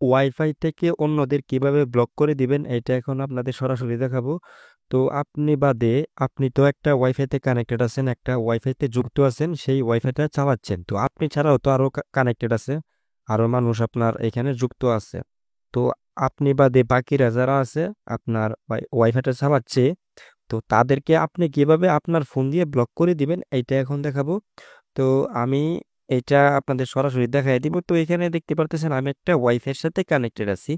Wifi থেকে অন্যদের কিভাবে ব্লক করে দিবেন এটা এখন আপনাদের সরাসরি দেখাবো। তো আপনি বাদে আপনি তো একটা ওয়াইফাইতে কানেক্টেড আছেন, একটা ওয়াইফাইতে যুক্ত আছেন, সেই ওয়াইফাইটা চালাচ্ছেন। তো আপনি ছাড়াও তো আরো কানেক্টেড আছে, আরো মানুষ আপনার এখানে যুক্ত আছে। তো আপনি বাদে বাকিরা যারা আছে আপনার ওয়াইফাইটা চালাচ্ছে, তো তাদেরকে আপনি কিভাবে আপনার ফোন দিয়ে ব্লক করে দিবেন এইটা এখন দেখাবো। তো আমি এটা আপনাদের সরাসরি দেখাই দিব। তো এখানে দেখতে পারতেছেন আমি একটা ওয়াইফাইয়ের সাথে কানেক্টেড আছি।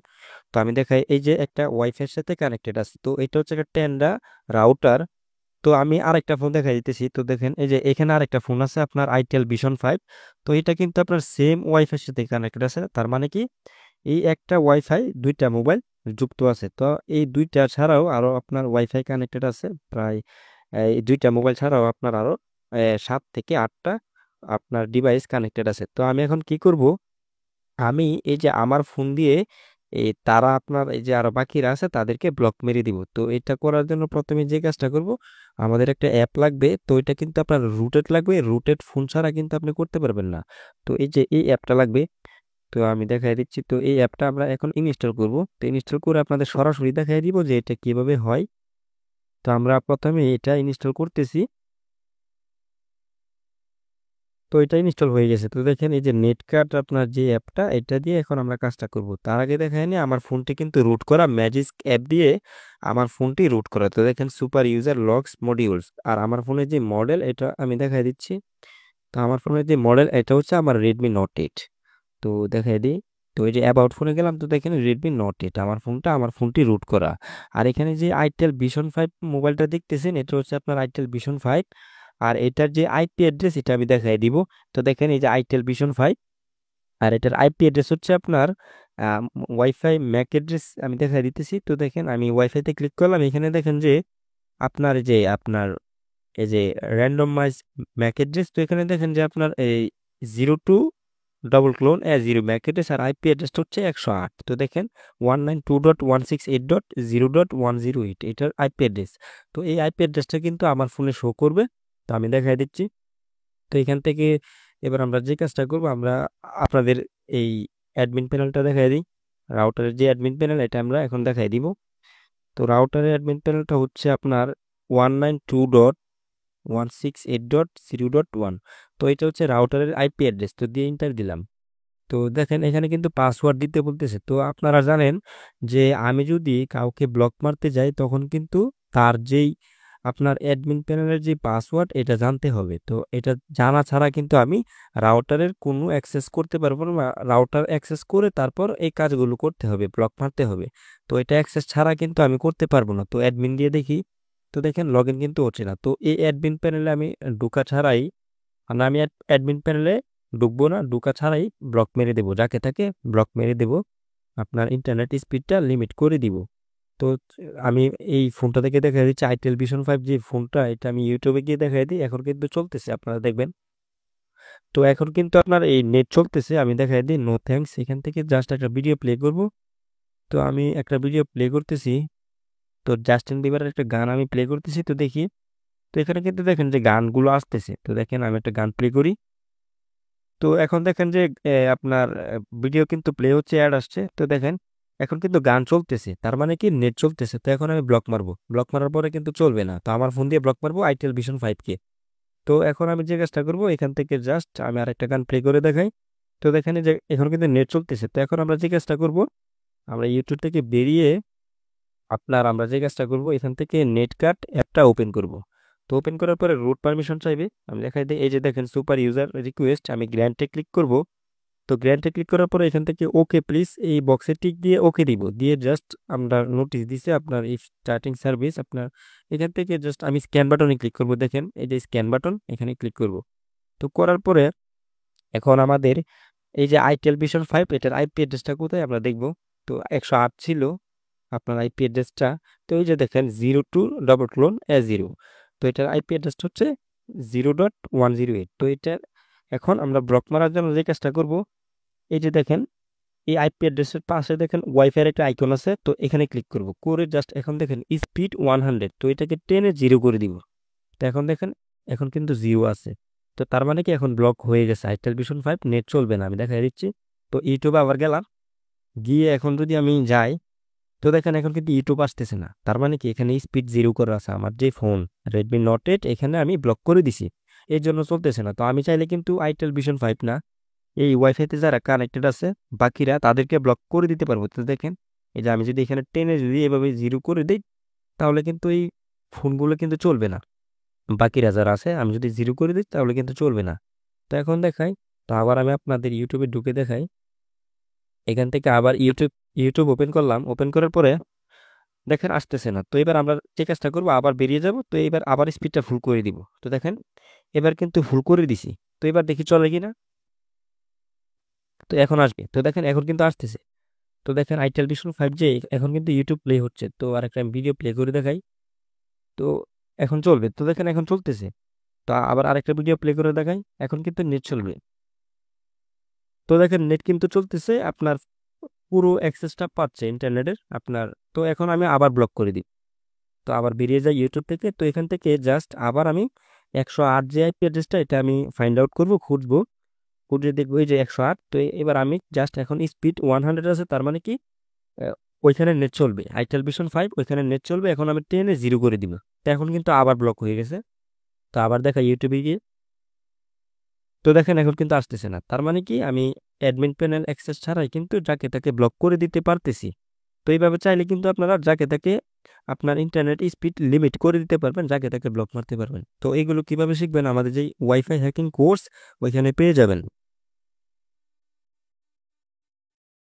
তো আমি দেখাই, এই যে একটা ওয়াইফাইয়ের সাথে কানেক্টেড আছে, তো এটা হচ্ছে একটা টেন্ডা রাউটার। তো আমি আরেকটা ফোন দেখাই দিতেছি। তো দেখেন এই যে এখানে আরেকটা ফোন আছে আপনার আইটেল ভিশন 5। তো এটা কিন্তু আপনার সেম ওয়াইফাইয়ের সাথে কানেক্টেড আছে। তার মানে কি এই একটা ওয়াইফাই দুইটা মোবাইল যুক্ত আছে। তো এই দুইটা ছাড়াও আরো আপনার ওয়াইফাই কানেক্টেড আছে প্রায়, এই দুইটা মোবাইল ছাড়াও আপনার আরো 7 থেকে 8টা আপনার ডিভাইস কানেক্টেড আছে। তো আমি এখন কি করব, আমি এই যে আমার ফোন দিয়ে এই তারা আপনার এই যে আরো বাকিরা আছে তাদেরকে ব্লক মেরে দিব। তো এটা করার জন্য প্রথমে যে কাজটা করব, আমাদের একটা অ্যাপ লাগবে। তো এটা কিন্তু আপনার রুটেড লাগবে, রুটেড ফোন ছাড়া কিন্তু আপনি করতে পারবেন না। তো এই যে এই অ্যাপটা লাগবে, তো আমি দেখাই দিচ্ছি। তো এই অ্যাপটা আমরা এখন ইনস্টল করব। তো ইনস্টল করে আপনাদের সরাসরি দেখাই দিব যে এটা কিভাবে হয়। তো আমরা প্রথমে এটা ইনস্টল করতেছি। তো এটা ইনস্টল হয়ে গেছে। তো দেখেন এই যে নেটকার্ট আপনার যে অ্যাপটা, এটা দিয়ে এখন আমরা কাজটা করব। তার আগে দেখেন আমার ফোনটি কিন্তু রুট করা, ম্যাজিক অ্যাপ দিয়ে আমার ফোনটি রুট করা। তো দেখেন সুপার ইউজার লগস মডিউলস, আর আমার ফোনের যে মডেল এটা আমি দেখাই দিচ্ছি। তো আমার ফোনের যে মডেল এটা হচ্ছে আমার রেডমি নোট 8। তো দেখাই দিই। তো এই যে অ্যাবাউট ফোনে গেলাম, তো দেখেন রেডমি নোট 8 আমার ফোনটি রুট করা। আর এখানে যে আইটেল ভিশন 5 মোবাইলটা দেখতেছেন, এটা হচ্ছে আপনার আইটেল ভিশন 5। আর এটার যে আইপি অ্যাড্রেস এটা আমি দেখাই দিব। তো দেখেন এই যে আইটেল ভিশন 5, আর এটার আইপি অ্যাড্রেস হচ্ছে আপনার ওয়াইফাই ম্যাক অ্যাড্রেস আমি দেখাই দিতেছি। তো দেখেন আমি ওয়াইফাইতে ক্লিক করলাম, এখানে দেখেন যে আপনার এই যে র্যান্ডমাইজ ম্যাক অ্যাড্রেস। তো এখানে দেখেন যে আপনার এই 02 ডবল ক্লোন 0 ম্যাক অ্যাড্রেস, আর আইপি অ্যাড্রেস হচ্ছে 108। তো দেখেন 192.168.0.108 এটার আইপি অ্যাড্রেস। তো এই আইপি অ্যাড্রেসটা কিন্তু আমার ফোনে শো করবে। তো আমি দেখাই দিচ্ছি। তো এখান থেকে এবার আমরা যে কাজটা করব, আমরা আপনাদের এই অ্যাডমিন প্যানেলটা দেখাই দিই। রাউটারের যে অ্যাডমিন প্যানেল এটা আমরা এখন দেখাই দিব। তো রাউটারের অ্যাডমিন প্যানেলটা হচ্ছে আপনার 192.168.0.1। তো এটা হচ্ছে রাউটারের আইপি অ্যাড্রেস। তো দিয়ে ইন্টার দিলাম। তো দেখেন এখানে কিন্তু পাসওয়ার্ড দিতে বলতেছে। তো আপনারা জানেন যে আমি যদি কাউকে ব্লক মারতে যাই তখন কিন্তু তার যেই আপনার অ্যাডমিন প্যানেলের যে পাসওয়ার্ড এটা জানতে হবে। তো এটা জানা ছাড়া কিন্তু আমি রাউটারের কোনো অ্যাক্সেস করতে পারবো না। রাউটার অ্যাক্সেস করে তারপর এই কাজগুলো করতে হবে, ব্লক মারতে হবে। তো এটা অ্যাক্সেস ছাড়া কিন্তু আমি করতে পারবো না। তো অ্যাডমিন দিয়ে দেখি। তো দেখেন লগ ইন কিন্তু হচ্ছে না। তো এই অ্যাডমিন প্যানেলে আমি ঢোকা ছাড়াই, মানে আমি অ্যাডমিন প্যানেলে ঢুকবো না, ঢোকা ছাড়াই ব্লক মেরে দেবো, যাকে তাকে ব্লক মেরে দেবো। আপনার ইন্টারনেট স্পিডটা লিমিট করে দিব। তো আমি এই ফোনটা থেকে দেখা দিচ্ছি আইটেল ভিশন 5 যে ফোনটা, এটা আমি ইউটিউবে গিয়ে দেখাই দিই। এখন কিন্তু চলতেছে, আপনারা দেখবেন। তো এখন কিন্তু আপনার এই নেট চলতেছে, আমি দেখাই দিই নো থ্যাঙ্কস। এখান থেকে জাস্ট একটা ভিডিও প্লে করব। তো আমি একটা ভিডিও প্লে করতেছি। তো জাস্টিন বিবারের একটা গান আমি প্লে করতেছি। তো দেখি, তো এখানে কিন্তু দেখেন যে গানগুলো আসতেছে। তো দেখেন আমি একটা গান প্লে করি। তো এখন দেখেন যে আপনার ভিডিও কিন্তু প্লে হচ্ছে, অ্যাড আসছে। তো দেখেন এখন কিন্তু গান চলতেছে, তার মানে কি নেট চলতেছে। তো এখন আমি ব্লক মারবো, ব্লক মারার পরে কিন্তু চলবে না। তো আমার ফোন দিয়ে ব্লক মারবো আইটেল ভিশন 5 কে। তো এখন আমি যে কাজটা করবো, এখান থেকে জাস্ট আমি আরেকটা গান প্লে করে দেখাই। তো দেখেন এই যে এখন কিন্তু নেট চলতেছে। তো এখন আমরা যে কাজটা করবো, আমরা ইউটিউব থেকে বেরিয়ে আমরা যে কাজটা করবো, এখান থেকে নেট কাট অ্যাপটা ওপেন করব। তো ওপেন করার পরে রুট পারমিশন চাইবে, আমি দেখাই দিই। এই যে দেখেন সুপার ইউজার রিকোয়েস্ট, আমি গ্র্যান্টে ক্লিক করব। তো গ্র্যান্টে ক্লিক করার পরে এখান থেকে ওকে প্লিজ এই বক্সে টিক দিয়ে ওকে দিব, দিয়ে জাস্ট আমরা নোটিশ দিছে আপনার এই স্টার্টিং সার্ভিস। আপনার এখান থেকে জাস্ট আমি স্ক্যান বাটনে ক্লিক করব। দেখেন এই যে স্ক্যান বাটন, এখানে ক্লিক করব। তো করার পরে এখন আমাদের এই যে আইটেল ভিশন 5 এটার আইপি অ্যাড্রেসটা কোথায় আমরা দেখব। তো 108 ছিল আপনার আইপি অ্যাড্রেসটা। তো এই যে দেখেন 02 ডবল ক্লোন 0। তো এটার আইপি অ্যাড্রেসটা হচ্ছে 0.108। তো এটা এখন আমরা ব্লক মারার জন্য যে কাজটা করব, এই যে দেখেন এই আইপি অ্যাড্রেসের পাশে দেখেন ওয়াইফাই এর একটা আইকন আছে। তো এখানে ক্লিক করব, করে জাস্ট এখন দেখেন স্পিড 100, তো এটাকে টেনে 0 করে দিব। তো এখন দেখেন এখন কিন্তু 0 আছে। তো তার মানে কি এখন ব্লক হয়ে গেছে আইটেল ভিশন 5, নেট চলবে না। আমি দেখাই দিচ্ছি। তো ইউটিউবে আবার গেলাম। গিয়ে এখন যদি আমি যাই, তো দেখেন এখন কিন্তু ইউটিউব আসতেছে না। তার মানে কি এখানে স্পিড 0 করা আছে। আমার যে ফোন Redmi Note 8 এখানে আমি ব্লক করে দিছি, এর জন্য চলতেছে না। তো আমি চাইলে কিন্তু আইটেল ভিশন 5 না, এই ওয়াইফাইতে যারা কানেক্টেড আছে বাকিরা তাদেরকে ব্লক করে দিতে পারবো। তো দেখেন এই যে আমি যদি এখানে টেনে যদি এভাবে 0 করে দিই, তাহলে কিন্তু এই ফোনগুলো কিন্তু চলবে না। বাকিরা যারা আছে আমি যদি 0 করে দিই তাহলে কিন্তু চলবে না। তো এখন দেখাই, তো আবার আমি আপনাদের ইউটিউবে ঢুকে দেখাই। এখান থেকে আবার ইউটিউব ইউটিউব ওপেন করলাম, ওপেন করার পরে দেখেন আসতেছে না। তো এবার আমরা যে কাজটা করবো, আবার বেরিয়ে যাব। তো এবার আবার স্পিডটা ফুল করে দিব। তো দেখেন এবার কিন্তু ফুল করে দিছি। তো এবার দেখি চলে কিনা। তো এখন আসবে, তো দেখেন এখন কিন্তু আসতেছে। তো দেখেন আইটেল ভিশন 5 যে এখন কিন্তু ইউটিউব প্লে হচ্ছে। তো আর একটা ভিডিও প্লে করে দেখাই। তো এখন চলবে, তো দেখেন এখন চলতেছে। তো আবার আরেকটা ভিডিও প্লে করে দেখাই, এখন কিন্তু নেট চলবে। তো দেখেন নেট কিন্তু চলতেছে, আপনার পুরো অ্যাক্সেসটা পাচ্ছে ইন্টারনেটের আপনার। তো এখন আমি আবার ব্লক করে দিই। তো আবার বেরিয়ে যাই ইউটিউব থেকে। তো এখান থেকে জাস্ট আবার আমি 108 যে আইপি অ্যাড্রেসটা এটা আমি ফাইন্ড আউট করবো, খুঁজবো। খুঁজে দেখবো এই যে 108। তো এবার আমি জাস্ট এখন স্পিড 100 আছে, তার মানে কি আহ, ওইখানে নেট চলবে। আইটেল ভিশন 5 ওইখানে নেট চলবে। এখন আমি টেনে 0 করে দিব। তো এখন কিন্তু আবার ব্লক হয়ে গেছে। তো আবার দেখা ইউটিউবে গিয়ে, তো দেখেন এখন কিন্তু আসতেছে না। তার মানে কি আমি অ্যাডমিন প্যানেল অ্যাক্সেস ছাড়াই কিন্তু যাকে তাকে ব্লক করে দিতে পারতেছি। তো এইভাবে চাইলে কিন্তু আপনারা যাকে তাকে আপনার ইন্টারনেট স্পিড লিমিট করে দিতে পারবেন, যাকে তাকে ব্লক মারতে পারবেন। তো এইগুলো কিভাবে শিখবেন, আমাদের যে ওয়াইফাই হ্যাকিং কোর্স ওইখানে পেয়ে যাবেন।